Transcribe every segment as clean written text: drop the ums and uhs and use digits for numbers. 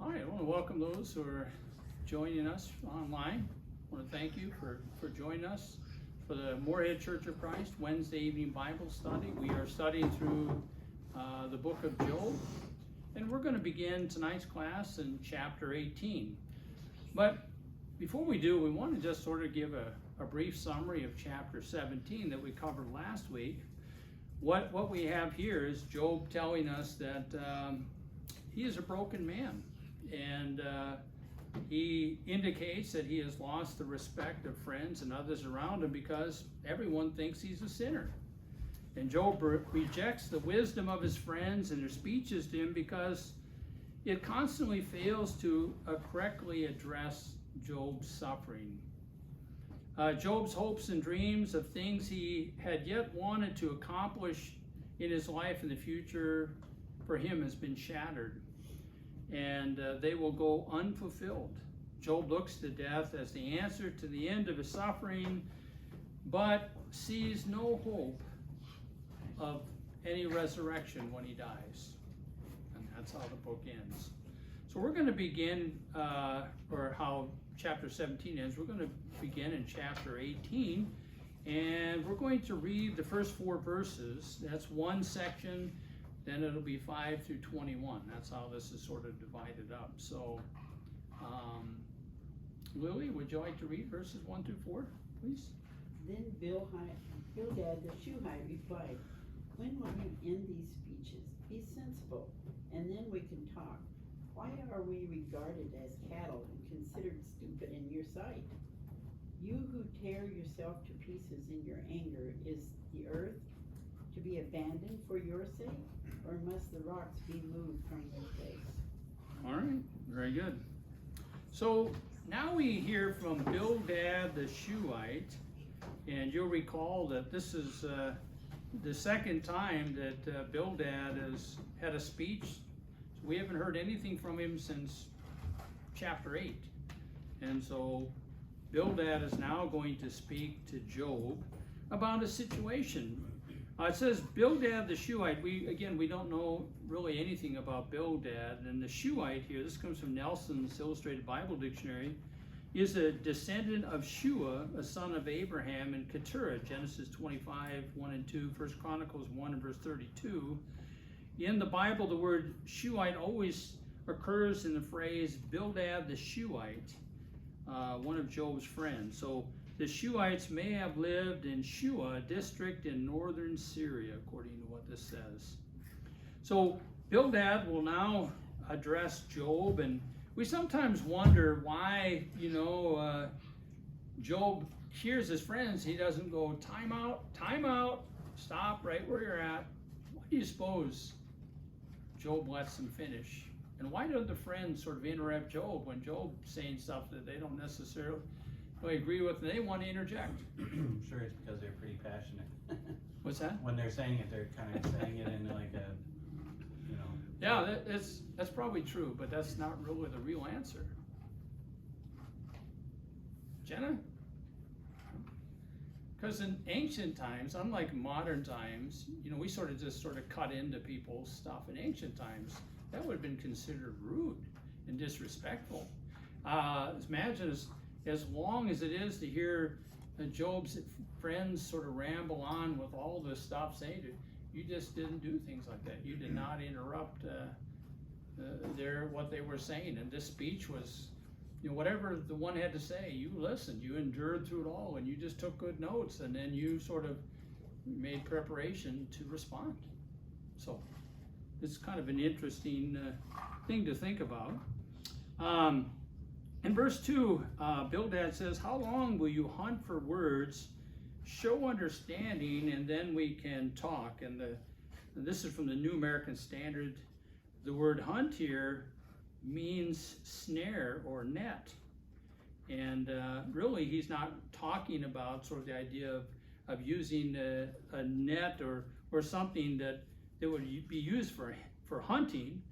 Hi, I want to welcome those who are joining us online. I want to thank you for joining us for the Moorhead Church of Christ Wednesday evening Bible study. We are studying through the book of Job, and we're going to begin tonight's class in chapter 18. But before we do, we want to just sort of give a brief summary of chapter 17 that we covered last week. What we have here is Job telling us that he is a broken man, and he indicates that he has lost the respect of friends and others around him because everyone thinks he's a sinner. And Job rejects the wisdom of his friends and their speeches to him because it constantly fails to correctly address Job's suffering. Job's hopes and dreams of things he had yet wanted to accomplish in his life in the future for him has been shattered, and they will go unfulfilled. Job looks to death as the answer to the end of his suffering, but sees no hope of any resurrection when he dies. And that's how the book ends. So we're going to begin, or how chapter 17 ends, we're going to begin in chapter 18, and we're going to read the first 4 verses. That's one section, then it'll be 5 through 21. That's how this is sort of divided up. So, Lily, would you like to read verses 1 through 4, please? Then Bildad the Shuhite replied, "When will you end these speeches? Be sensible, and then we can talk. Why are we regarded as cattle and considered stupid in your sight? You who tear yourself to pieces in your anger, is the earth to be abandoned for your sake, or must the rocks be moved from your face?" All right, very good. So now we hear from Bildad the Shuhite, and you'll recall that this is the second time that Bildad has had a speech. We haven't heard anything from him since chapter 8. And so Bildad is now going to speak to Job about a situation. It says Bildad the Shuhite. We don't know really anything about Bildad. And the Shuhite here, this comes from Nelson's Illustrated Bible Dictionary, is a descendant of Shua, a son of Abraham and Keturah, Genesis 25, 1 and 2, 1 Chronicles 1 and verse 32. In the Bible, the word Shuhite always occurs in the phrase Bildad the Shuhite, one of Job's friends. So the Shuhites may have lived in Shua, district in northern Syria, according to what this says. So Bildad will now address Job, and we sometimes wonder why, Job hears his friends. He doesn't go, time out, stop right where you're at. Why do you suppose Job lets them finish? And why don't the friends sort of interrupt Job when Job's saying stuff that they don't necessarily agree with and they want to interject? I'm sure it's because they're pretty passionate. What's that? When they're saying it, they're kind of saying it in like a, Yeah, that's probably true, but that's not really the real answer. Jenna? Because in ancient times, unlike modern times, we sort of cut into people's stuff. In ancient times, that would have been considered rude and disrespectful. Imagine as long as it is to hear Job's friends sort of ramble on with all this stuff saying it, you just didn't do things like that. You did not interrupt what they were saying, and this speech was, whatever the one had to say, you listened, you endured through it all, and you just took good notes, and then you sort of made preparation to respond. So it's kind of an interesting thing to think about. In verse 2, Bildad says, "How long will you hunt for words? Show understanding, and then we can talk." And this is from the New American Standard. The word hunt here means snare or net. And really, he's not talking about sort of the idea of using a net or something that would be used for hunting.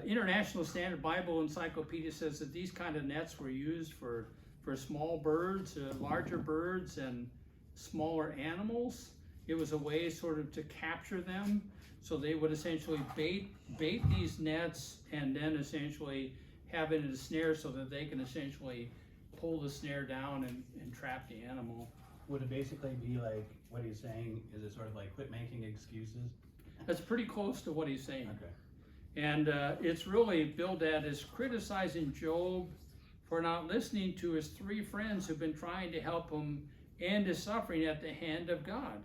International Standard Bible Encyclopedia says that these kind of nets were used for small birds, larger birds, and smaller animals. It was a way sort of to capture them. So they would essentially bait these nets and then essentially have it in a snare so that they can essentially pull the snare down and trap the animal. Would it basically be like, what he's saying, is it sort of like quit making excuses? That's pretty close to what he's saying. Okay. And it's really, Bildad is criticizing Job for not listening to his three friends who've been trying to help him end his suffering at the hand of God.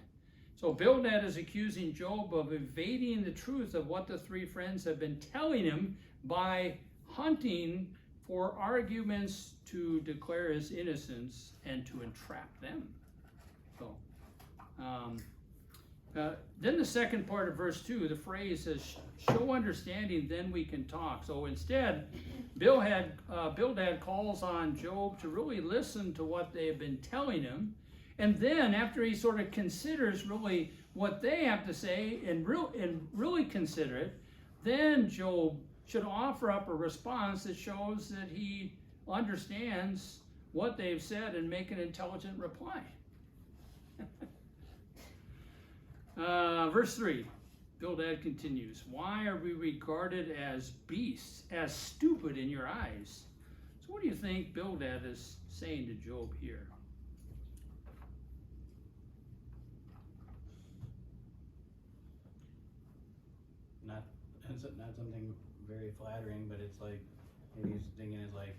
So Bildad is accusing Job of evading the truth of what the three friends have been telling him by hunting for arguments to declare his innocence and to entrap them. So, then the second part of verse 2, the phrase says, show understanding, then we can talk. So instead, Bildad calls on Job to really listen to what they have been telling him. And then after he sort of considers really what they have to say and really consider it, then Job should offer up a response that shows that he understands what they've said and make an intelligent reply. Verse 3, Bildad continues, why are we regarded as beasts, as stupid in your eyes? So what do you think Bildad is saying to Job here? Not something very flattering, but it's like, maybe he's thinking is like,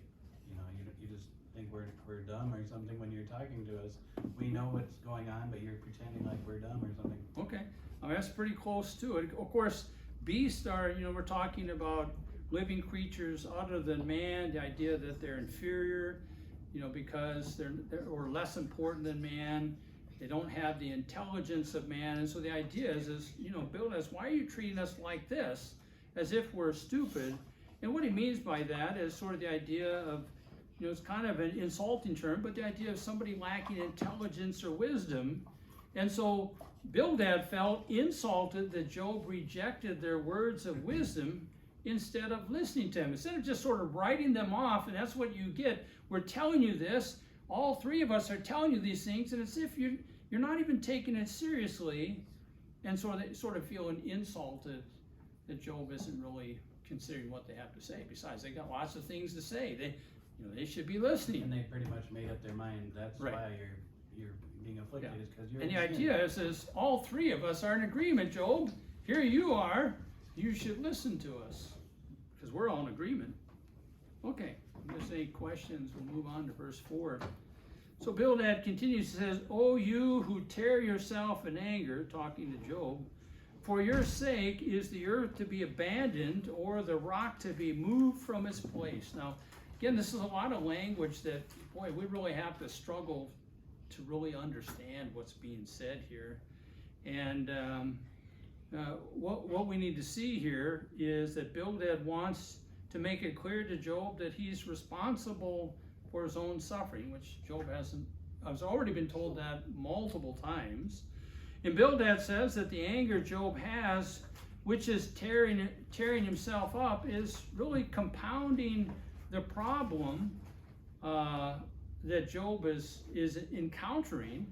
you just think we're dumb or something when you're talking to us. We know what's going on, but you're pretending like we're dumb or something. Okay, I mean, that's pretty close to it. Of course, beasts are, we're talking about living creatures other than man, the idea that they're inferior, because they're or less important than man. They don't have the intelligence of man. And so the idea is Bildad, why are you treating us like this, as if we're stupid? And what he means by that is sort of the idea of, it's kind of an insulting term, but the idea of somebody lacking intelligence or wisdom. And so Bildad felt insulted that Job rejected their words of wisdom instead of listening to him. Instead of just sort of writing them off, and that's what you get. We're telling you this. All three of us are telling you these things, and it's as if you're not even taking it seriously, and sort of feeling insulted that Job isn't really considering what they have to say. Besides, they got lots of things to say. They should be listening. And they pretty much made up their mind. That's right. Why you're being afflicted, is because you're. And the idea is all three of us are in agreement, Job. Here you are. You should listen to us, because we're all in agreement. Okay, if there's any questions, we'll move on to verse 4. So Bildad continues, says, O you who tear yourself in anger, talking to Job, for your sake is the earth to be abandoned, or the rock to be moved from its place. Now, again, this is a lot of language that, boy, we really have to struggle to really understand what's being said here. And what we need to see here is that Bildad wants to make it clear to Job that he's responsible for his own suffering, which Job has already been told that multiple times. And Bildad says that the anger Job has, which is tearing himself up, is really compounding the problem that Job is encountering,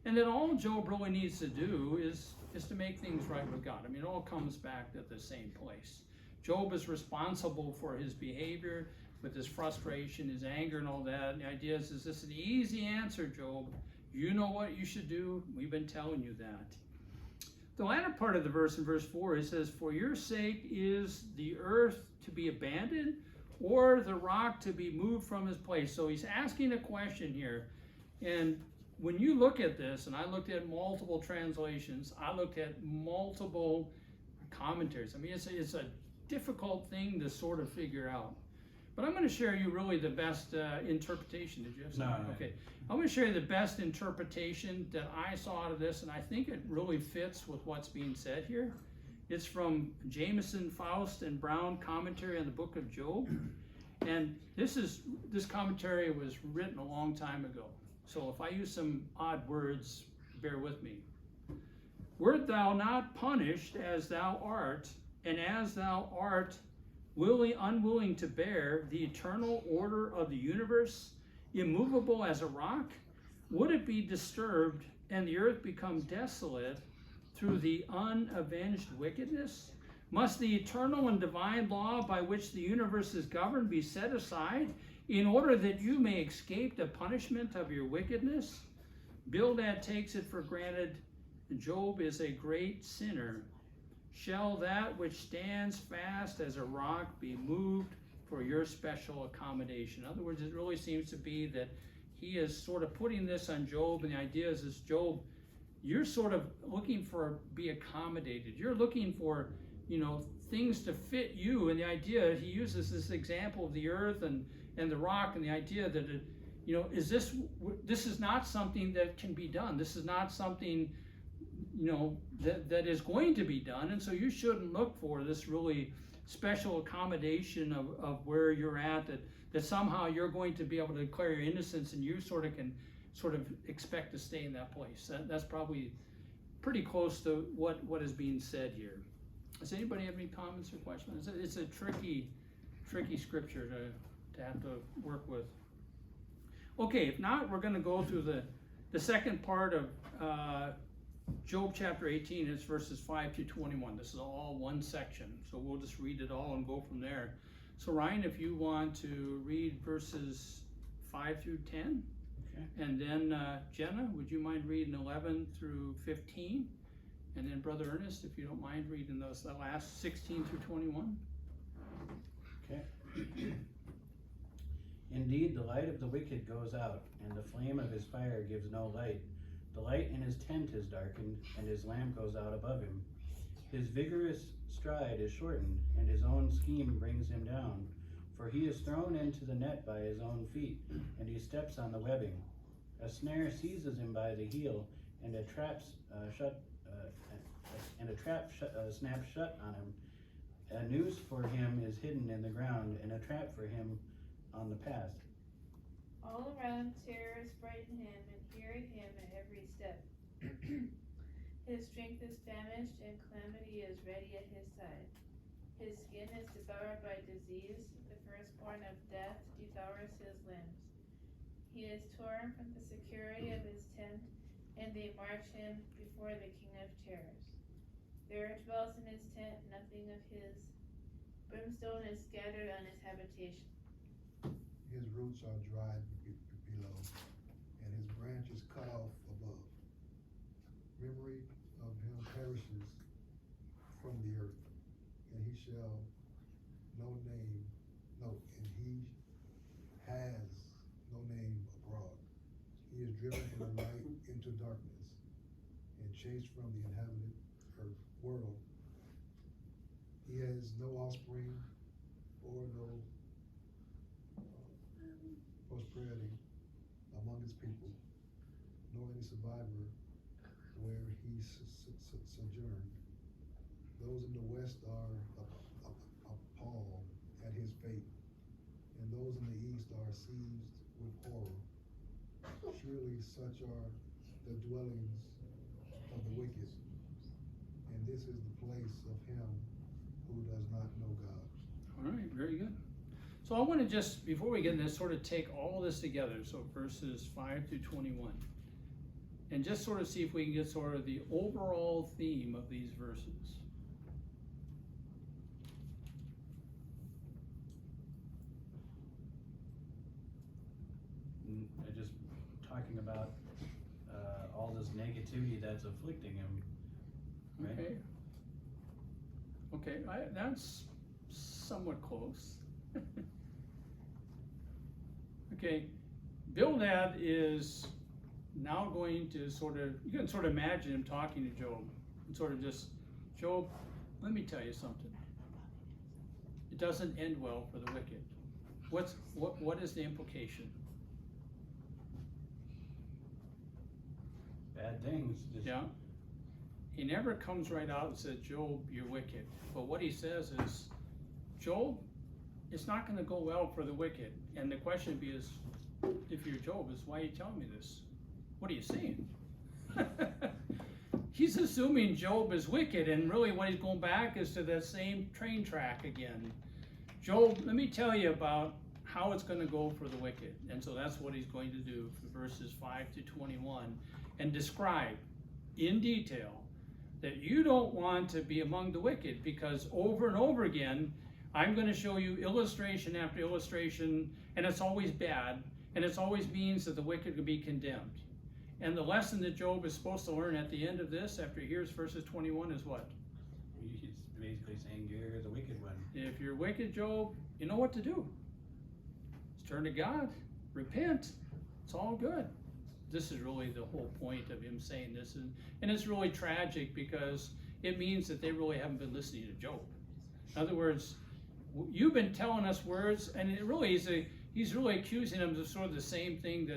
and that all Job really needs to do is to make things right with God. I mean, it all comes back to the same place. Job is responsible for his behavior, with his frustration, his anger, and all that. And the idea is this is an easy answer, Job. You know what you should do. We've been telling you that. The latter part of the verse, in verse 4, it says, for your sake is the earth to be abandoned, or the rock to be moved from his place. So he's asking a question here. And when you look at this, and I looked at multiple translations, I looked at multiple commentaries. I mean, it's a difficult thing to sort of figure out. But I'm going to share you really the best interpretation. Did you have something? No. Okay. I'm going to share you the best interpretation that I saw out of this, and I think it really fits with what's being said here. It's from Jameson, Faust, and Brown commentary on the book of Job. And this commentary was written a long time ago. So if I use some odd words, bear with me. Wert thou not punished as thou art, and as thou art unwilling to bear the eternal order of the universe, immovable as a rock? Would it be disturbed and the earth become desolate, through the unavenged wickedness? Must the eternal and divine law by which the universe is governed be set aside in order that you may escape the punishment of your wickedness? Bildad takes it for granted Job is a great sinner. Shall that which stands fast as a rock be moved for your special accommodation? In other words, it really seems to be that he is sort of putting this on Job, and the idea is Job, you're sort of looking for be accommodated. You're looking for, things to fit you, and the idea, he uses this example of the earth and the rock, and the idea that this is not something that can be done. This is not something that is going to be done, and so you shouldn't look for this really special accommodation of where you're at, that somehow you're going to be able to declare your innocence, and you can expect to stay in that place. That's probably pretty close to what is being said here. Does anybody have any comments or questions? It's a tricky scripture to have to work with. Okay, if not, we're going to go through the second part of Job chapter 18. It's verses 5 through 21. This is all one section, so we'll just read it all and go from there. So Ryan, if you want to read verses 5 through 10, Okay. and then Jenna, would you mind reading 11 through 15? And then Brother Ernest, if you don't mind reading the last 16 through 21. Okay. Indeed, the light of the wicked goes out, and the flame of his fire gives no light. The light in his tent is darkened, and his lamp goes out above him. His vigorous stride is shortened, and his own scheme brings him down. For he is thrown into the net by his own feet, and he steps on the webbing. A snare seizes him by the heel, and a trap snaps shut on him. A noose for him is hidden in the ground, and a trap for him on the path. All around terrors frighten him and harry him at every step. His strength is famished, and calamity is ready at his side. His skin is devoured by disease, the firstborn of death devours his limbs. He is torn from the security of his tent, and they march him before the king of terrors. There dwells in his tent nothing of his. Brimstone is scattered on his habitation. His roots are dried below, and his branches cut off above. Memory of him perishes from the earth, and he shall and he has no name abroad. He is driven from the light into darkness, and chased from the inhabited earth world. He has no offspring or no prosperity among his people, nor any survivor where he sojourned. Those in the west are appalled at his fate, and those in the east are seized with horror. Surely such are the dwellings of the wicked, and this is the place of him who does not know God. All right, very good. So I want to just, before we get into this, sort of take all this together, so verses 5 through 21, and just sort of see if we can get sort of the overall theme of these verses. Just talking about all this negativity that's afflicting him, right? Okay, that's somewhat close. Okay, Bildad is now going to you can sort of imagine him talking to Job, and sort of just, Job, let me tell you something. It doesn't end well for the wicked. What is the implication? Bad things. Yeah. He never comes right out and says, Job, you're wicked. But what he says is, Job, it's not going to go well for the wicked. And the question is, if you're Job, is why are you telling me this? What are you saying? He's assuming Job is wicked, and really what he's going back is to that same train track again. Job, let me tell you about how it's going to go for the wicked. And so that's what he's going to do for verses 5 to 21, and describe in detail that you don't want to be among the wicked, because over and over again, I'm going to show you illustration after illustration, and it's always bad, and it always means that the wicked will be condemned. And the lesson that Job is supposed to learn at the end of this, after he hears verses 21, is what? He's basically saying you're the wicked one. If you're wicked, Job, you know what to do. Just turn to God, repent, it's all good. This is really the whole point of him saying this, and it's really tragic because it means that they really haven't been listening to Job. In other words, you've been telling us words, and it really is he's really accusing them of sort of the same thing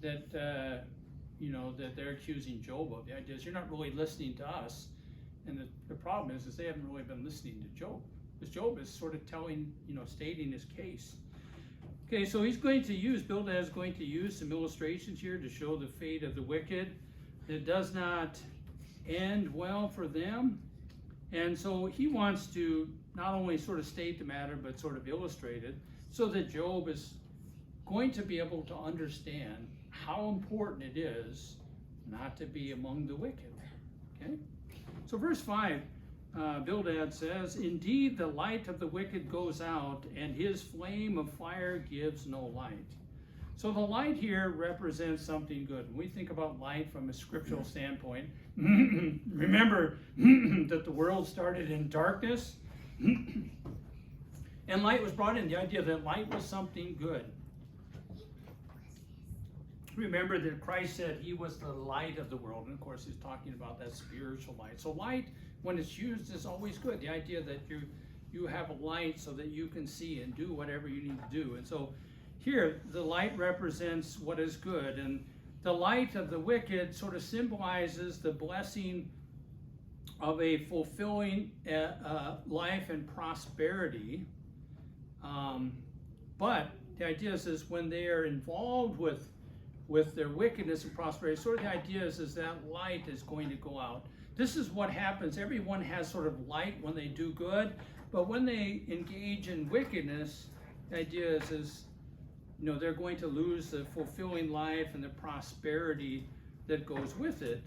that they're accusing Job of. The idea is you're not really listening to us, and the problem is they haven't really been listening to Job, because Job is sort of stating his case. Okay, so Bildad is going to use some illustrations here to show the fate of the wicked. It does not end well for them. And so he wants to not only sort of state the matter, but sort of illustrate it, so that Job is going to be able to understand how important it is not to be among the wicked. Okay? So verse 5, Bildad says, "Indeed, the light of the wicked goes out, and his flame of fire gives no light." So the light here represents something good. When we think about light from a scriptural standpoint, remember that the world started in darkness, and light was brought in. The idea that light was something good. Remember that Christ said he was the light of the world, and of course he's talking about that spiritual light. So light, when it's used, is always good. The idea that you have a light so that you can see and do whatever you need to do. And so here, the light represents what is good, and the light of the wicked sort of symbolizes the blessing of a fulfilling life and prosperity. But the idea is when they are involved with their wickedness and prosperity, sort of the idea is that light is going to go out. This is what happens. Everyone has sort of light when they do good, but when they engage in wickedness, the idea is they're going to lose the fulfilling life and the prosperity that goes with it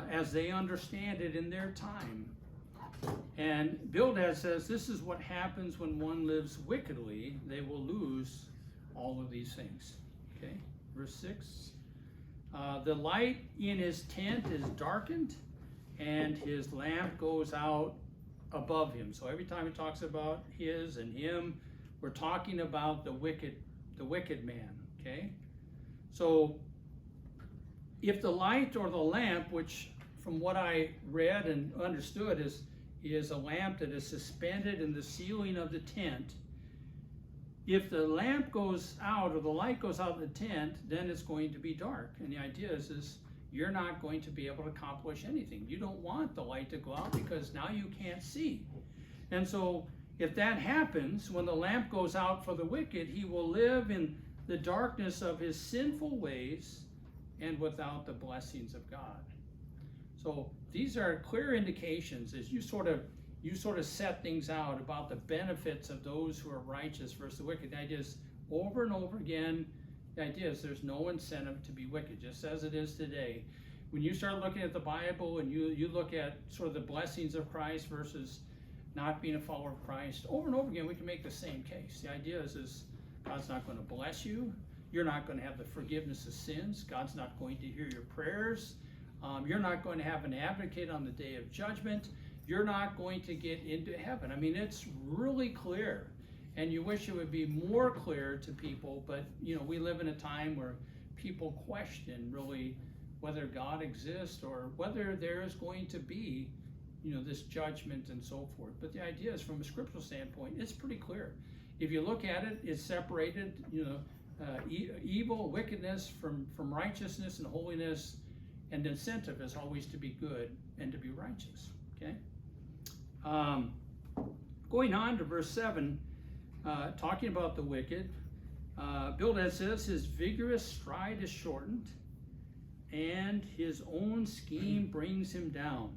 as they understand it in their time. And Bildad says this is what happens when one lives wickedly. They will lose all of these things. Okay, verse 6. The light in his tent is darkened, and his lamp goes out above him. So every time he talks about his and him, we're talking about the wicked man. Okay, so if the light or the lamp, which from what I read and understood is a lamp that is suspended in the ceiling of the tent, if the lamp goes out or the light goes out of the tent, then it's going to be dark. And the idea is you're not going to be able to accomplish anything. You don't want the light to go out because now you can't see. And so if that happens, when the lamp goes out for the wicked, he will live in the darkness of his sinful ways and without the blessings of God. So these are clear indications as you sort of set things out about the benefits of those who are righteous versus the wicked. The idea is over and over again, the idea is there's no incentive to be wicked, just as it is today. When you start looking at the Bible and you look at sort of the blessings of Christ versus not being a follower of Christ, over and over again we can make the same case. The idea is God's not going to bless you. You're not going to have the forgiveness of sins. God's not going to hear your prayers. You're not going to have an advocate on the day of judgment. You're not going to get into heaven. I mean, it's really clear. And you wish it would be more clear to people, but we live in a time where people question really whether God exists or whether there is going to be this judgment and so forth. But the idea is, from a scriptural standpoint, it's pretty clear. If you look at it, it's separated, evil, wickedness from righteousness and holiness, and the incentive is always to be good and to be righteous. Okay. Going on to verse 7, talking about the wicked, Bildad says his vigorous stride is shortened, and his own scheme brings him down.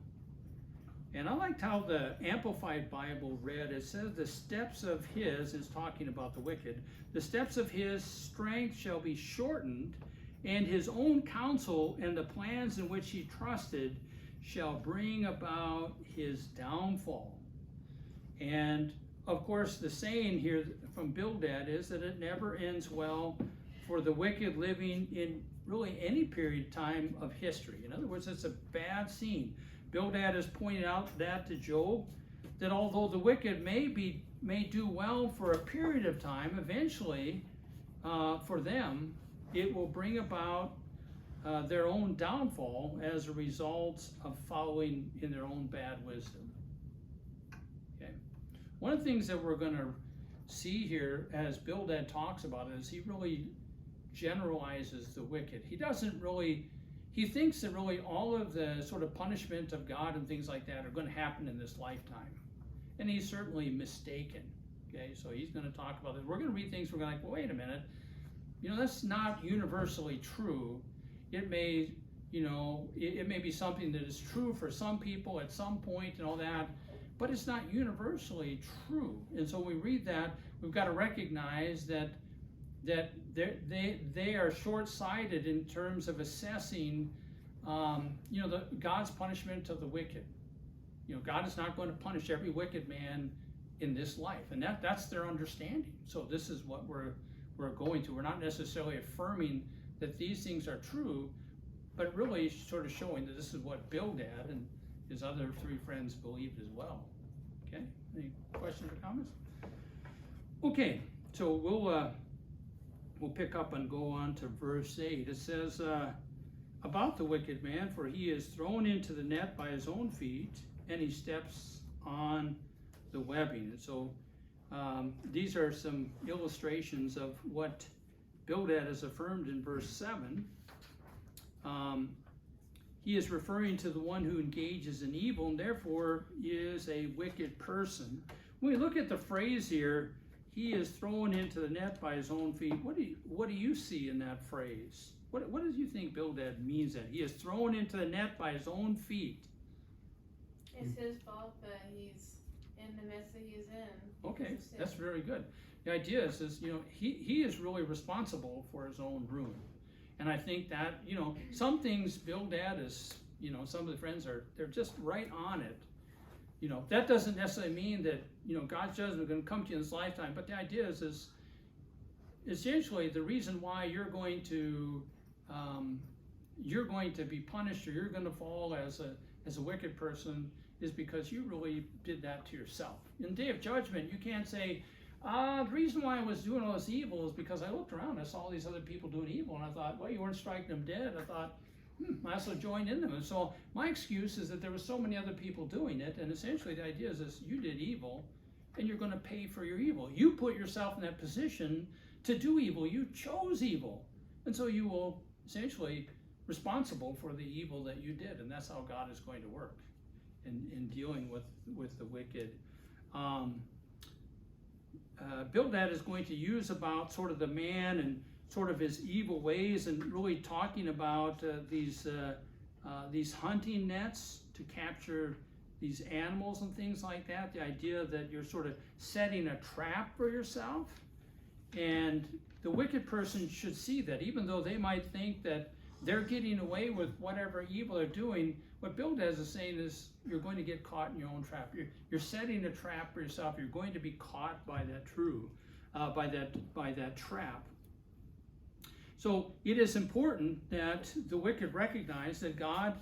And I liked how the Amplified Bible read. It says the steps of his, is talking about the wicked, the steps of his strength shall be shortened, and his own counsel and the plans in which he trusted shall bring about his downfall. And of course, the saying here from Bildad is that it never ends well for the wicked living in really any period of time of history. In other words, it's a bad scene. Bildad has pointed out that to Job, that although the wicked may do well for a period of time, eventually for them, it will bring about their own downfall as a result of following in their own bad wisdom. Okay. One of the things that we're going to see here as Bildad talks about it is he really generalizes the wicked. He doesn't really, he thinks that really all of the sort of punishment of God and things like that are going to happen in this lifetime. And he's certainly mistaken. Okay, so he's going to talk about it. We're going to read things, we're going to well, wait a minute. You know, that's not universally true. It may, you know, it may be something that is true for some people at some point and all that, but it's not universally true. And so when we read that, we've got to recognize that they are short-sighted in terms of assessing, you know, God's punishment of the wicked. You know, God is not going to punish every wicked man in this life, and that's their understanding. So this is what we're going to. We're not necessarily affirming that these things are true, but really sort of showing that this is what Bildad and his other three friends believed as well. Okay, any questions or comments? Okay, so we'll pick up and go on to verse 8. It says, about the wicked man, for he is thrown into the net by his own feet, and he steps on the webbing. And so these are some illustrations of what Bildad has affirmed in verse 7. He is referring to the one who engages in evil and therefore is a wicked person. When we look at the phrase here, he is thrown into the net by his own feet. What do you see in that phrase? What do you think Bildad means that? He is thrown into the net by his own feet. It's his fault that he's in the mess that he's in. Okay, that's very good. The idea is you know, he is really responsible for his own ruin. And I think that, you know, some things Bildad is, you know, some of the friends they're just right on it. You know, that doesn't necessarily mean that, you know, God's judgment is going to come to you in this lifetime, but the idea is essentially the reason why you're going to be punished or you're going to fall as a wicked person is because you really did that to yourself. In the day of judgment, you can't say, the reason why I was doing all this evil is because I looked around, I saw all these other people doing evil, and I thought, well, you weren't striking them dead. I thought, I also joined in them. And so my excuse is that there were so many other people doing it, and essentially the idea is this: you did evil, and you're going to pay for your evil. You put yourself in that position to do evil. You chose evil, and so you will essentially responsible for the evil that you did, and that's how God is going to work in dealing with the wicked. Bildad is going to use about sort of the man and sort of his evil ways, and really talking about these hunting nets to capture these animals and things like that. The idea that you're sort of setting a trap for yourself, and the wicked person should see that, even though they might think that they're getting away with whatever evil they're doing. What Bildad is saying is you're going to get caught in your own trap. You're setting a trap for yourself. You're going to be caught by that trap. So it is important that the wicked recognize that God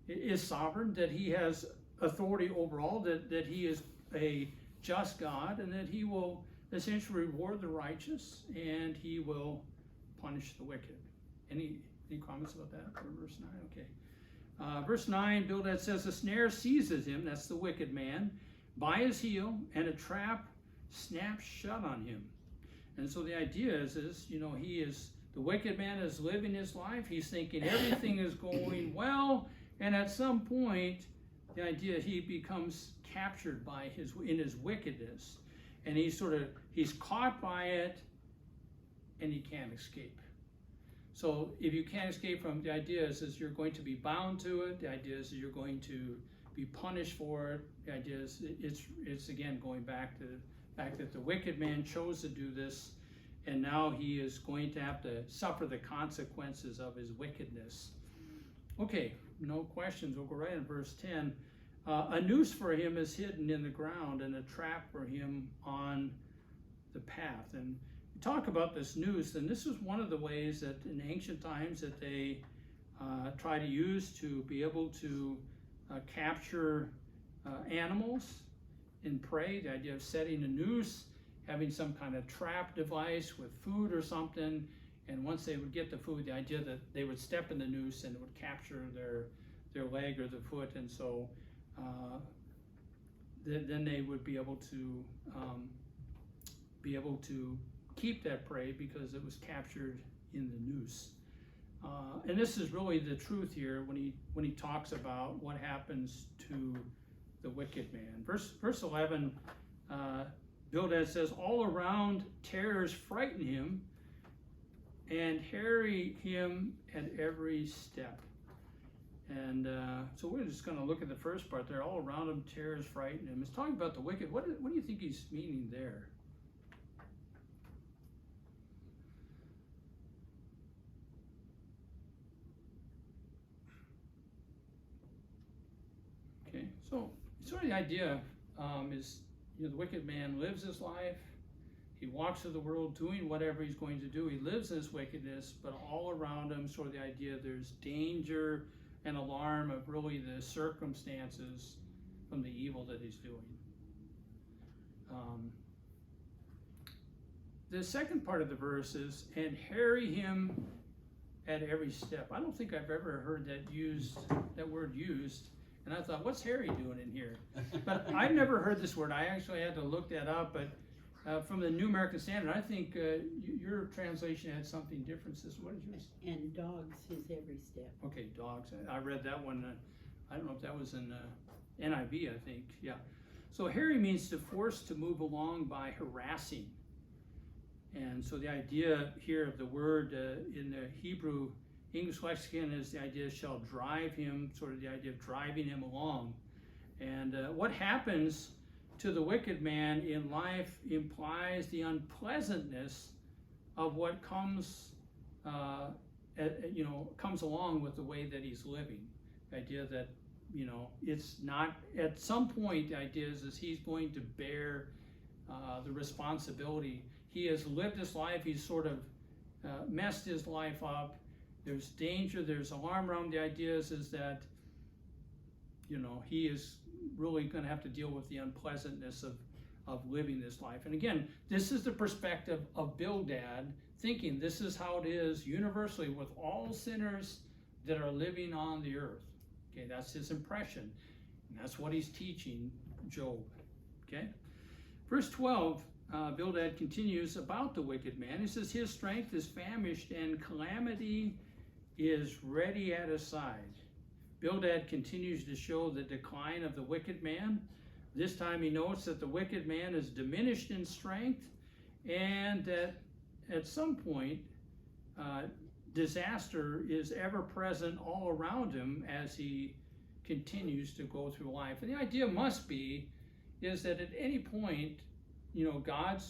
is sovereign, that he has authority over all, that he is a just God, and that he will essentially reward the righteous and he will punish the wicked. Any comments about that for verse 9? Okay. Verse 9, Bildad says, the snare seizes him, that's the wicked man, by his heel, and a trap snaps shut on him. And so the idea is you know, the wicked man is living his life. He's thinking everything is going well, and at some point, the idea he becomes captured by in his wickedness, and he's caught by it, and he can't escape. So if you can't escape from, the idea is you're going to be bound to it. The idea is you're going to be punished for it. The idea is it's again going back to the fact that the wicked man chose to do this, and now he is going to have to suffer the consequences of his wickedness. Okay, no questions. We'll go right in verse 10. A noose for him is hidden in the ground, and a trap for him on the path. And we talk about this noose, and this is one of the ways that in ancient times that they try to use to be able to capture animals in prey. The idea of setting a noose, having some kind of trap device with food or something, and once they would get the food, the idea that they would step in the noose and it would capture their leg or the foot, and so then they would be able to keep that prey because it was captured in the noose. And this is really the truth here when he talks about what happens to the wicked man. Verse 11, Bildad says, all around terrors frighten him and harry him at every step. And so we're just going to look at the first part there. All around him terrors frighten him. It's talking about the wicked. What do you think he's meaning there? Okay, so sort of the idea is, the wicked man lives his life. He walks through the world doing whatever he's going to do. He lives in his wickedness, but all around him, sort of the idea there's danger and alarm of really the circumstances from the evil that he's doing. The second part of the verse is, and harry him at every step. I don't think I've ever heard that word used. And I thought, what's Harry doing in here? But I've never heard this word. I actually had to look that up. But from the New American Standard, I think your translation had something different. What did yours? And dogs his every step. Okay, dogs. I read that one. I don't know if that was in NIV, I think. Yeah. So harry means to force to move along by harassing. And so the idea here of the word in the Hebrew English lexicon is the idea shall drive him, sort of the idea of driving him along. And what happens to the wicked man in life implies the unpleasantness of what comes along with the way that he's living. The idea that, it's not, at some point, the idea is he's going to bear the responsibility. He has lived his life, he's sort of messed his life up. There's danger, there's alarm around. The idea is that, he is really going to have to deal with the unpleasantness of living this life. And again, this is the perspective of Bildad, thinking this is how it is universally with all sinners that are living on the earth. Okay, that's his impression. And that's what he's teaching Job. Okay? Verse 12, Bildad continues about the wicked man. He says, his strength is famished and calamity is ready at his side. Bildad continues to show the decline of the wicked man. This time he notes that the wicked man is diminished in strength and that at some point disaster is ever present all around him as he continues to go through life. And the idea must be is that at any point, God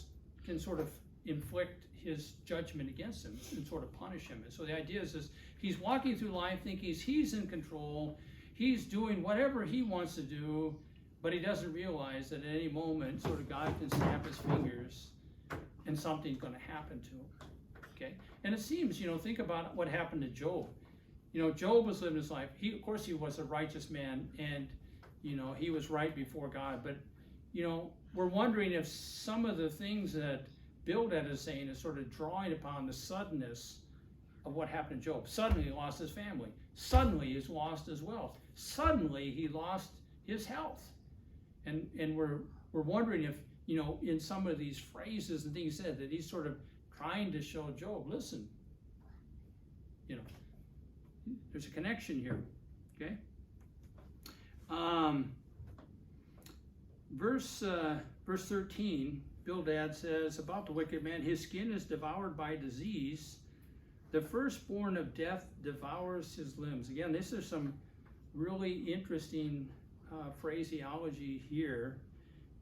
can sort of inflict his judgment against him and sort of punish him. And so the idea is he's walking through life thinking he's in control, he's doing whatever he wants to do, but he doesn't realize that at any moment sort of God can snap his fingers and something's going to happen to him. Okay? And it seems, think about what happened to Job. Job was living his life. Of course he was a righteous man and, he was right before God. But, we're wondering if some of the things that Bildad is saying is sort of drawing upon the suddenness of what happened to Job. Suddenly he lost his family. Suddenly he's lost his wealth. Suddenly he lost his health. And we're wondering if, in some of these phrases and things said that he's sort of trying to show Job, listen, there's a connection here, okay? Verse 13, Bildad says about the wicked man, his skin is devoured by disease. The firstborn of death devours his limbs. Again, this is some really interesting phraseology here.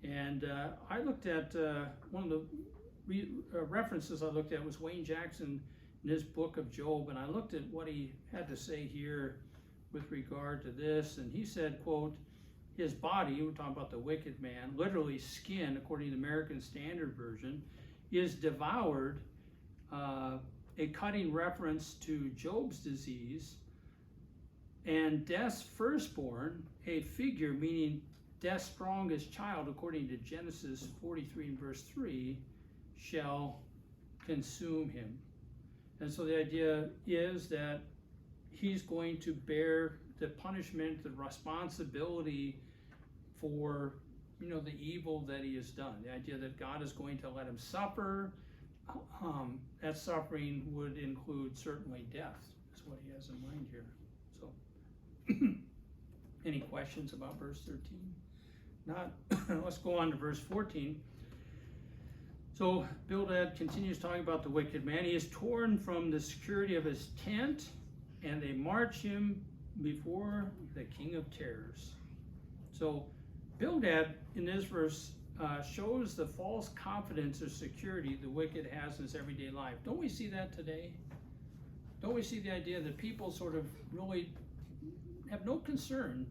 And I looked at, one of the references I looked at was Wayne Jackson in his book of Job. And I looked at what he had to say here with regard to this, and he said, quote, his body, we're talking about the wicked man, literally skin, according to the American Standard Version, is devoured, a cutting reference to Job's disease, and death's firstborn, a figure meaning death's strongest child, according to Genesis 43 and verse 3, shall consume him. And so the idea is that he's going to bear the punishment, the responsibility for, the evil that he has done. The idea that God is going to let him suffer, that suffering would include certainly death, is what he has in mind here. So, any questions about verse 13? Not. Let's go on to verse 14. So Bildad continues talking about the wicked man. He is torn from the security of his tent, and they march him before the king of terrors. So Bildad in this verse shows the false confidence or security the wicked has in his everyday life. Don't we see that today? Don't we see the idea that people sort of really have no concern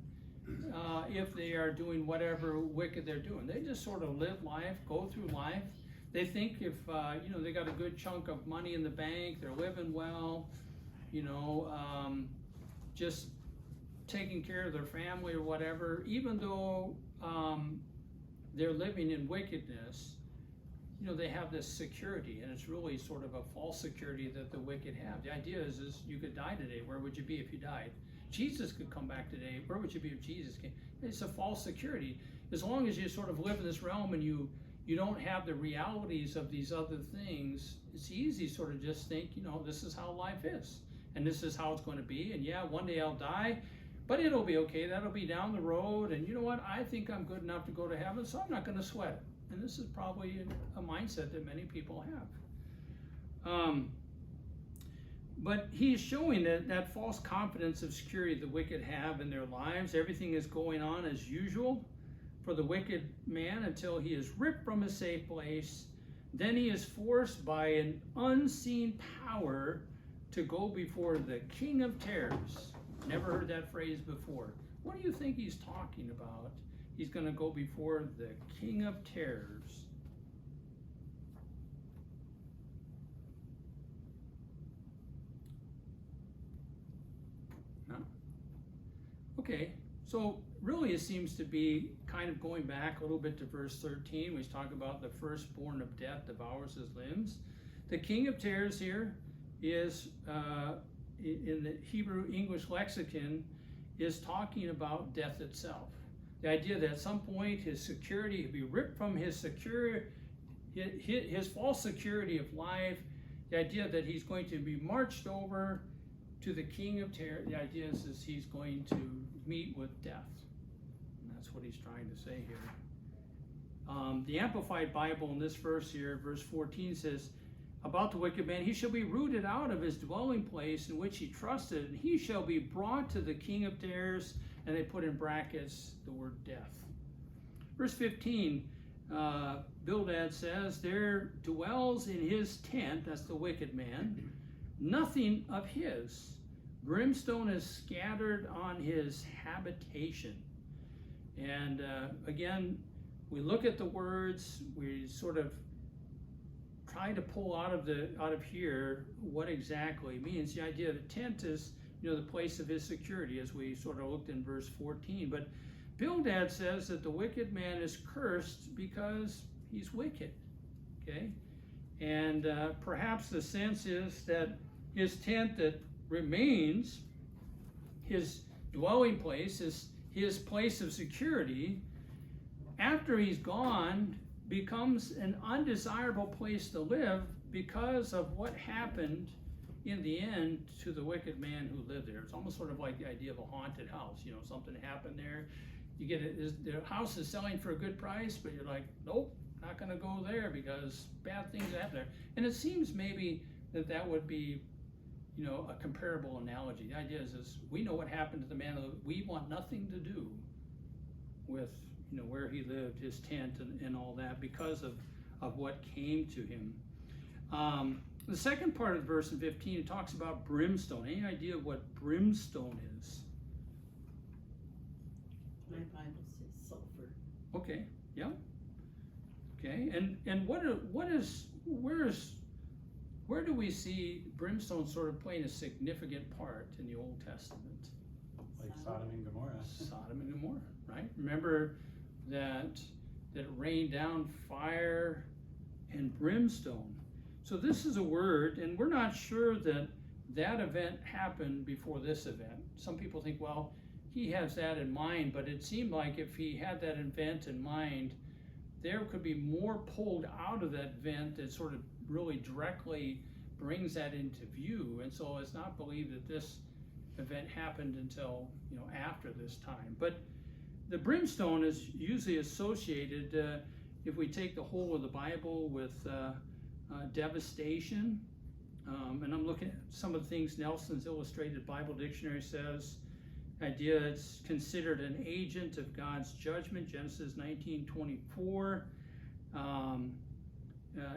if they are doing whatever wicked they're doing? They just sort of live life, go through life. They think if they got a good chunk of money in the bank, they're living well, just taking care of their family or whatever, even though they're living in wickedness, they have this security, and it's really sort of a false security that the wicked have. The idea is you could die today. Where would you be if you died? Jesus could come back today. Where would you be if Jesus came? It's a false security. As long as you sort of live in this realm and you don't have the realities of these other things, it's easy sort of just think, this is how life is, and this is how it's going to be, and yeah, one day I'll die, but it'll be okay. That'll be down the road, and you know what? I think I'm good enough to go to heaven, so I'm not going to sweat it. And this is probably a mindset that many people have. But he's showing that false confidence of security the wicked have in their lives. Everything is going on as usual for the wicked man until he is ripped from his safe place. Then he is forced by an unseen power to go before the king of terrors. Never heard that phrase before. What do you think he's talking about? He's going to go before the king of terrors. No? Okay, so really it seems to be kind of going back a little bit to verse 13, where he's talking about the firstborn of death devours his limbs. The king of terrors here is, in the Hebrew English lexicon, is talking about death itself. The idea that at some point his security will be ripped from his false security of life. The idea that he's going to be marched over to the king of terror. The idea is he's going to meet with death. And that's what he's trying to say here. The Amplified Bible in this verse here, verse 14 says, about the wicked man, he shall be rooted out of his dwelling place in which he trusted, and he shall be brought to the king of terrors, and they put in brackets the word death. Verse 15, Bildad says, there dwells in his tent, that's the wicked man, nothing of his. Brimstone is scattered on his habitation. And again, we look at the words, we sort of try to pull out of here what exactly it means. The idea of the tent is, the place of his security, as we sort of looked in verse 14. But Bildad says that the wicked man is cursed because he's wicked. Okay? And perhaps the sense is that his tent that remains, his dwelling place, his place of security, after he's gone, becomes an undesirable place to live because of what happened in the end to the wicked man who lived there. It's almost sort of like the idea of a haunted house. Something happened there. You get it, the house is selling for a good price, but you're like, nope, not going to go there because bad things happen there. And it seems maybe that would be, a comparable analogy. The idea is we know what happened to the man. We want nothing to do with, where he lived, his tent and all that, because of what came to him. The second part of the verse in 15, it talks about brimstone. Any idea what brimstone is? My Bible says sulfur. Okay, yeah. Okay, and where do we see brimstone sort of playing a significant part in the Old Testament? Like Sodom and Gomorrah. Sodom and Gomorrah, right? Remember that it rained down fire and brimstone. So this is a word, and we're not sure that that event happened before this event. Some people think, well, he has that in mind, but it seemed like if he had that event in mind, there could be more pulled out of that event that sort of really directly brings that into view. And so it's not believed that this event happened until, after this time. But the brimstone is usually associated, if we take the whole of the Bible, with devastation. And I'm looking at some of the things Nelson's Illustrated Bible Dictionary says. Idea it's considered an agent of God's judgment, Genesis 19:24.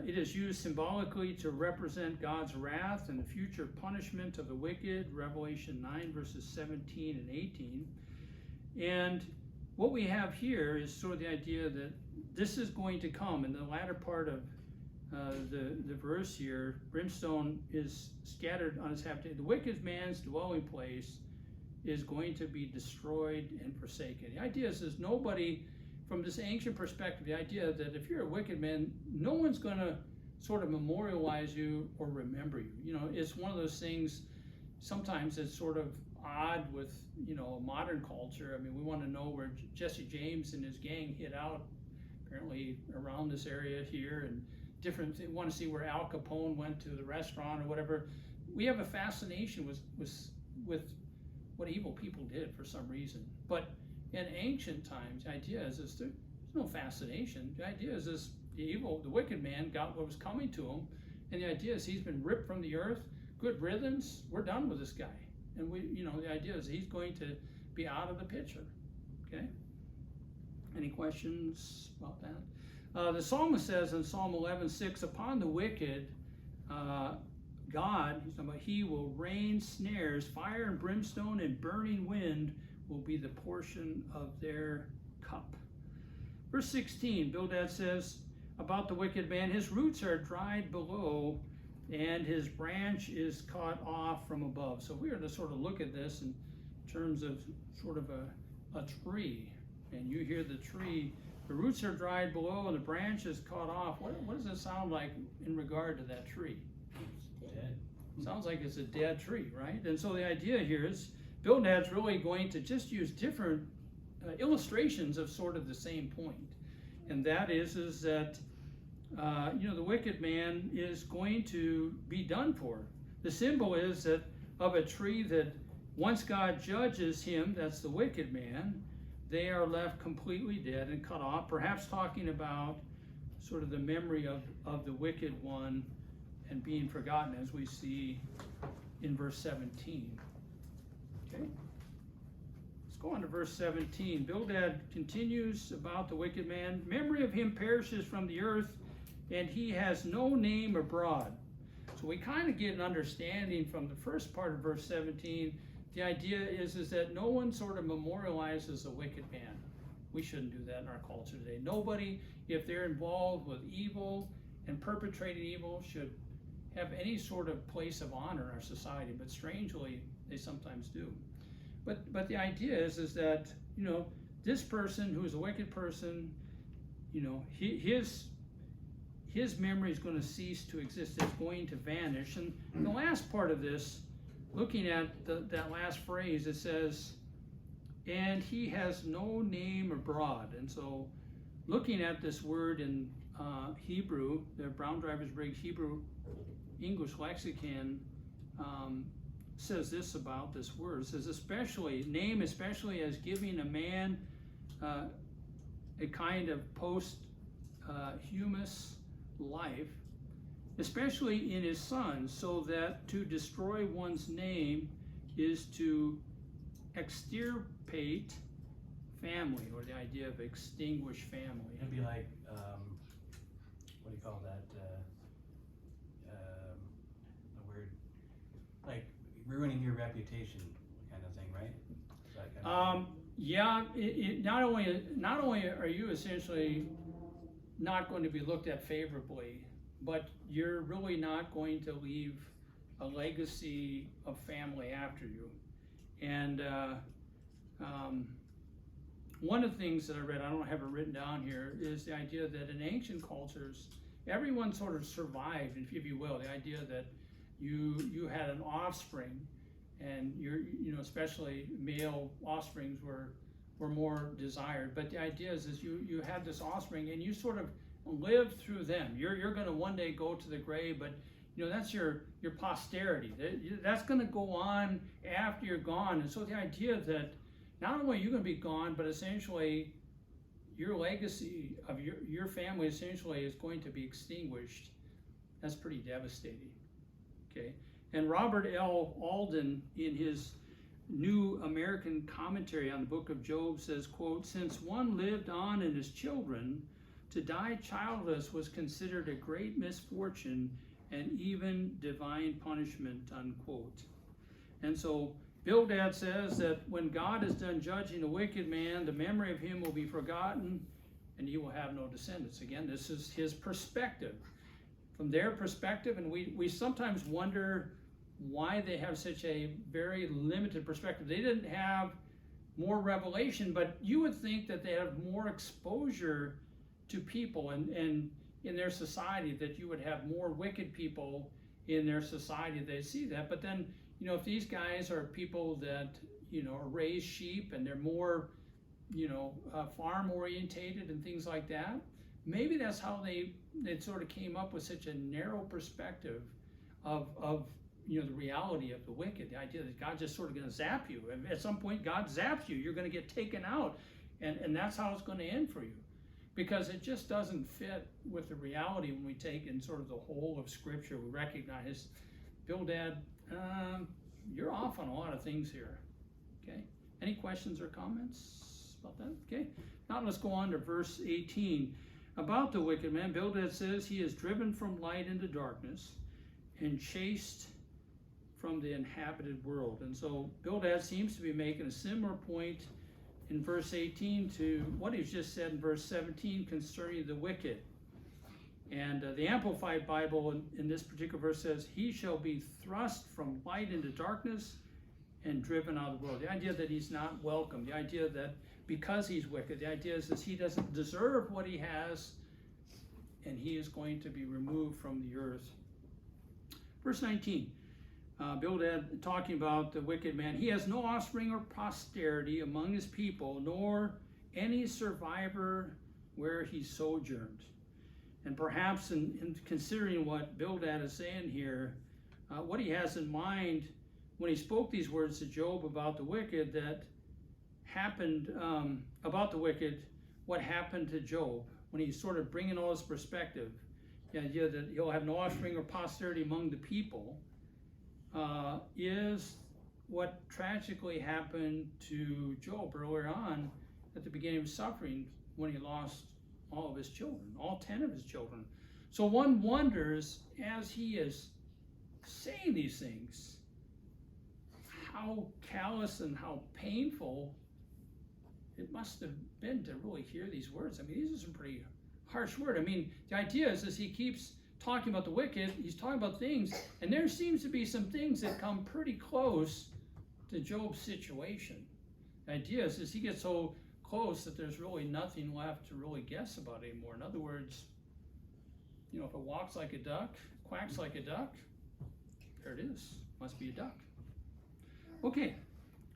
It is used symbolically to represent God's wrath and the future punishment of the wicked, Revelation 9 verses 17 and 18. And what we have here is sort of the idea that this is going to come in the latter part of the verse here. Brimstone is scattered on his habitation. The wicked man's dwelling place is going to be destroyed and forsaken. The idea is nobody, from this ancient perspective, the idea that if you're a wicked man, no one's going to sort of memorialize you or remember you. It's one of those things, sometimes it's sort of odd with, modern culture. I mean, we want to know where Jesse James and his gang hid out, apparently around this area here, and want to see where Al Capone went to the restaurant or whatever. We have a fascination with what evil people did for some reason. But in ancient times, the idea is there's no fascination. The idea is the wicked man got what was coming to him, and the idea is he's been ripped from the earth. Good riddance. We're done with this guy. And the idea is he's going to be out of the picture. Okay? Any questions about that? The psalmist says in Psalm 11:6, upon the wicked, God, he's talking about, he will rain snares, fire and brimstone and burning wind will be the portion of their cup. Verse 16, Bildad says about the wicked man, his roots are dried below and his branch is cut off from above. So we are to sort of look at this in terms of sort of a tree. And you hear the tree, the roots are dried below and the branch is cut off. What does it sound like in regard to that tree? Dead. Sounds like it's a dead tree, right? And so the idea here is Bildad's really going to just use different illustrations of sort of the same point. And that is that, the wicked man is going to be done for. The symbol is that of a tree that once God judges him, that's the wicked man, they are left completely dead and cut off, perhaps talking about sort of the memory of the wicked one and being forgotten, as we see in verse 17. Okay? Let's go on to verse 17. Bildad continues about the wicked man. Memory of him perishes from the earth, and he has no name abroad. So we kind of get an understanding from the first part of verse 17. The idea is that no one sort of memorializes a wicked man. We shouldn't do that in our culture today. Nobody, if they're involved with evil and perpetrating evil, should have any sort of place of honor in our society, but strangely, they sometimes do. But the idea is that, this person who is a wicked person, his memory is going to cease to exist. It's going to vanish. And the last part of this, looking at that last phrase, it says, and he has no name abroad. And so looking at this word in Hebrew, the Brown Drivers Briggs Hebrew English lexicon says this about this word. It says especially as giving a man a kind of posthumous life, especially in his son, so that to destroy one's name is to extirpate family, or the idea of extinguish family. It'd be like, what do you call that? The word, like ruining your reputation kind of thing, right? That kind of Yeah, not only are you essentially not going to be looked at favorably, but you're really not going to leave a legacy of family after you. And one of the things that I read, I don't have it written down here, is the idea that in ancient cultures, everyone sort of survived, if you will. The idea that you had an offspring, and especially male offsprings were more desired. But the idea is you had this offspring, and you sort of live through them. You're going to one day go to the grave, but that's your posterity. That's going to go on after you're gone. And so the idea that not only are you going to be gone, but essentially your legacy of your family essentially is going to be extinguished. That's pretty devastating. Okay. And Robert L. Alden, in his New American Commentary on the Book of Job, says, quote, "Since one lived on in his children, to die childless was considered a great misfortune and even divine punishment," unquote. And so Bildad says that when God is done judging the wicked man, the memory of him will be forgotten and he will have no descendants. Again, this is his perspective. From their perspective, and we sometimes wonder why they have such a very limited perspective. They didn't have more revelation, but you would think that they have more exposure to people and in their society, that you would have more wicked people in their society. They see that. But then, if these guys are people that, raise sheep and they're more, farm orientated and things like that, maybe that's how they sort of came up with such a narrow perspective of the reality of the wicked. The idea that God's just sort of going to zap you. And at some point, God zaps you. You're going to get taken out. And that's how it's going to end for you. Because it just doesn't fit with the reality when we take in sort of the whole of Scripture. We recognize, Bildad, you're off on a lot of things here. Okay? Any questions or comments about that? Okay? Now let's go on to verse 18. About the wicked man, Bildad says, he is driven from light into darkness and chased from the inhabited world. And so Bildad seems to be making a similar point in verse 18 to what he's just said in verse 17 concerning the wicked. And the Amplified Bible in this particular verse says, he shall be thrust from light into darkness and driven out of the world. The idea that he's not welcome, the idea that because he's wicked, the idea is that he doesn't deserve what he has, and he is going to be removed from the earth. Verse 19, Bildad talking about the wicked man. He has no offspring or posterity among his people, nor any survivor where he sojourned. And perhaps in considering what Bildad is saying here, what he has in mind when he spoke these words to Job about the wicked, that happened about the wicked, what happened to Job, when he's sort of bringing all this perspective, the idea that he'll have no offspring or posterity among the people, is what tragically happened to Job earlier on at the beginning of his suffering, when he lost all of his children, all 10 of his children. So one wonders, as he is saying these things, how callous and how painful it must have been to really hear these words. I mean, these are some pretty harsh words. I mean, the idea is, as he keeps talking about the wicked, he's talking about things, and there seems to be some things that come pretty close to Job's situation. The idea is, as he gets so close that there's really nothing left to really guess about anymore. In other words, if it walks like a duck, quacks like a duck, there it is. Must be a duck. Okay.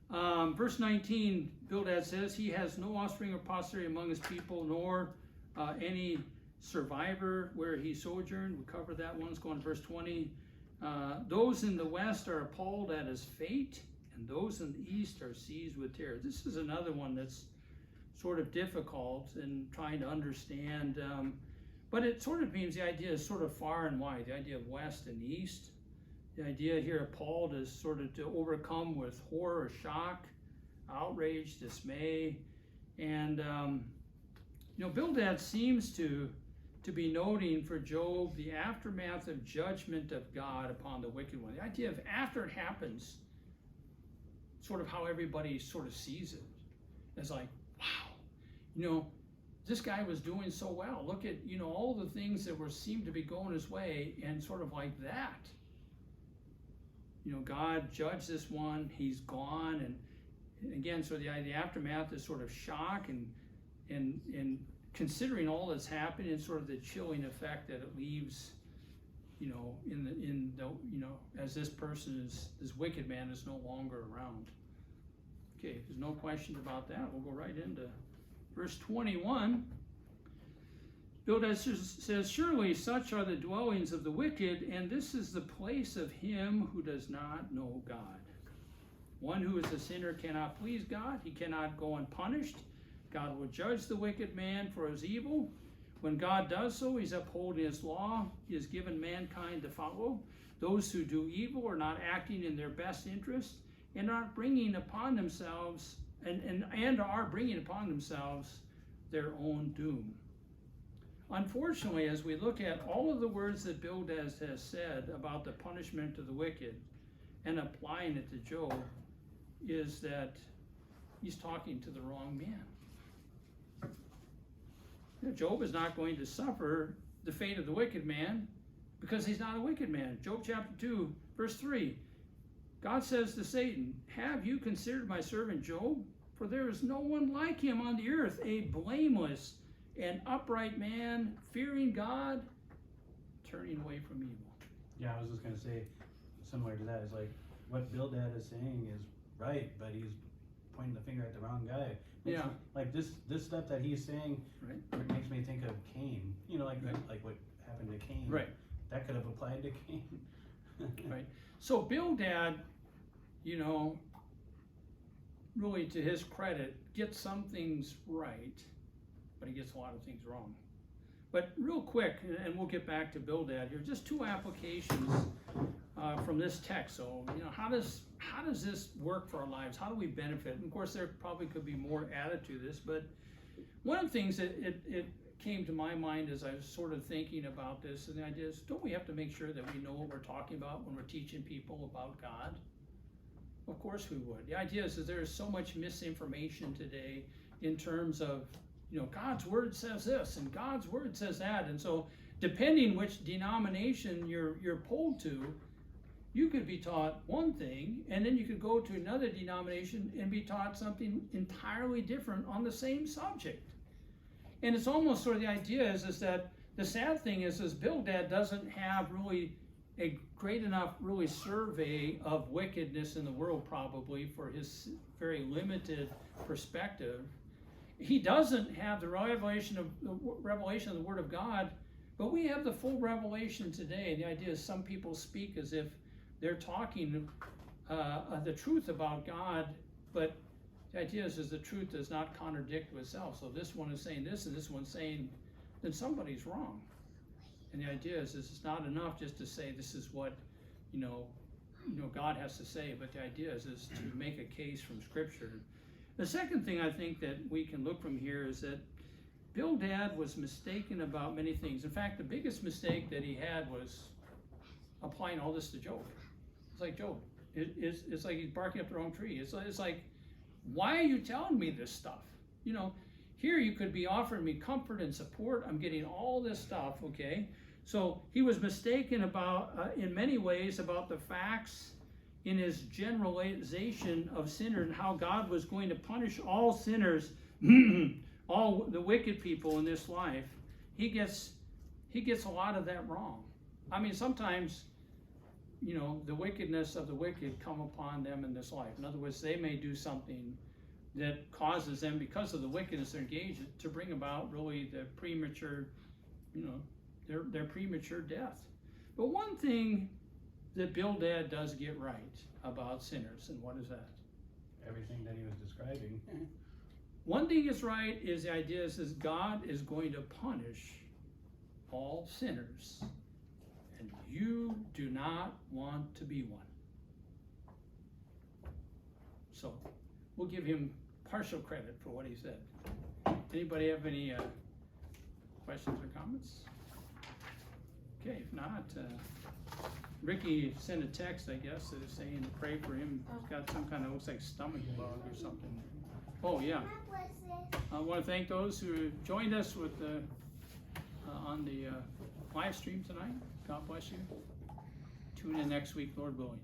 Verse 19, Bildad says, he has no offspring or posterity among his people, nor any survivor where he sojourned. We covered that one. Let's go on to verse 20. Those in the west are appalled at his fate, and those in the east are seized with terror. This is another one that's sort of difficult in trying to understand, but it sort of means the idea is sort of far and wide, the idea of west and east. The idea here, appalled, is sort of to overcome with horror, shock, outrage, dismay. And, Bildad seems to be noting for Job the aftermath of judgment of God upon the wicked one. The idea of after it happens, sort of how everybody sort of sees it. It's like, wow, you know, this guy was doing so well. Look at, you know, all the things that seemed to be going his way, and sort of like that. You know, God judged this one, he's gone, and again, so the aftermath is sort of shock and considering all that's happened, and sort of the chilling effect that it leaves, you know, in the you know, as this wicked man is no longer around. Okay, if there's no questions about that, we'll go right into verse 21. Bildad says, surely such are the dwellings of the wicked, and this is the place of him who does not know God. One who is a sinner cannot please God. He cannot go unpunished. God will judge the wicked man for his evil. When God does so, he's upholding his law. He has given mankind to follow. Those who do evil are not acting in their best interest, and are bringing upon themselves and are bringing upon themselves their own doom. Unfortunately, as we look at all of the words that Bildad has said about the punishment of the wicked and applying it to Job, is that he's talking to the wrong man. Job is not going to suffer the fate of the wicked man because he's not a wicked man. Job chapter 2, verse 3, God says to Satan, have you considered my servant Job? For there is no one like him on the earth, a blameless and upright man, fearing God, turning away from evil. Yeah, I was just going to say, similar to that, is like, what Bildad is saying is right, but he's pointing the finger at the wrong guy. Yeah. Like this stuff that he's saying, Right. It makes me think of Cain. You know, like Right. like what happened to Cain. Right. That could have applied to Cain. Right. So Bildad, you know, really to his credit, gets some things right, but he gets a lot of things wrong. But real quick, and we'll get back to Bildad here, just two applications from this text. So, you know, how does this work for our lives? How do we benefit? And of course, there probably could be more added to this, but one of the things that it came to my mind as I was sort of thinking about this, and the idea is, don't we have to make sure that we know what we're talking about when we're teaching people about God? Of course we would. The idea is that there is so much misinformation today in terms of, you know, God's word says this and God's word says that, and so depending which denomination you're polled to, you could be taught one thing, and then you could go to another denomination and be taught something entirely different on the same subject. And it's almost sort of the idea is that the sad thing is Bildad doesn't have really a great enough really survey of wickedness in the world, probably for his very limited perspective. He doesn't have the revelation of the Word of God, but we have the full revelation today. The idea is some people speak as if they're talking the truth about God, but the idea is the truth does not contradict with itself. So this one is saying this, and this one's saying, then somebody's wrong. And the idea is it's not enough just to say this is what you know God has to say, but the idea is to make a case from Scripture. The second thing I think that we can look from here is that Bildad was mistaken about many things. In fact, the biggest mistake that he had was applying all this to Job. It's like Job. It's like he's barking up the wrong tree. It's like, why are you telling me this stuff? You know, here you could be offering me comfort and support. I'm getting all this stuff, okay? So he was mistaken about, in many ways, about the facts in his generalization of sinners and how God was going to punish all sinners, all the wicked people in this life. He gets a lot of that wrong. I mean, sometimes, you know, the wickedness of the wicked come upon them in this life. In other words, they may do something that causes them, because of the wickedness they're engaged in, to bring about really the premature, you know, their premature death. But one thing that Bildad does get right about sinners, and what is that? Everything that he was describing. One thing is right is the idea is God is going to punish all sinners, and you do not want to be one. So we'll give him partial credit for what he said. Anybody have any questions or comments? Okay, if not, Ricky sent a text, I guess, that is saying to pray for him. He's got some kind of, looks like stomach bug or something. Oh, yeah. I want to thank those who joined us with on the live stream tonight. God bless you. Tune in next week, Lord willing.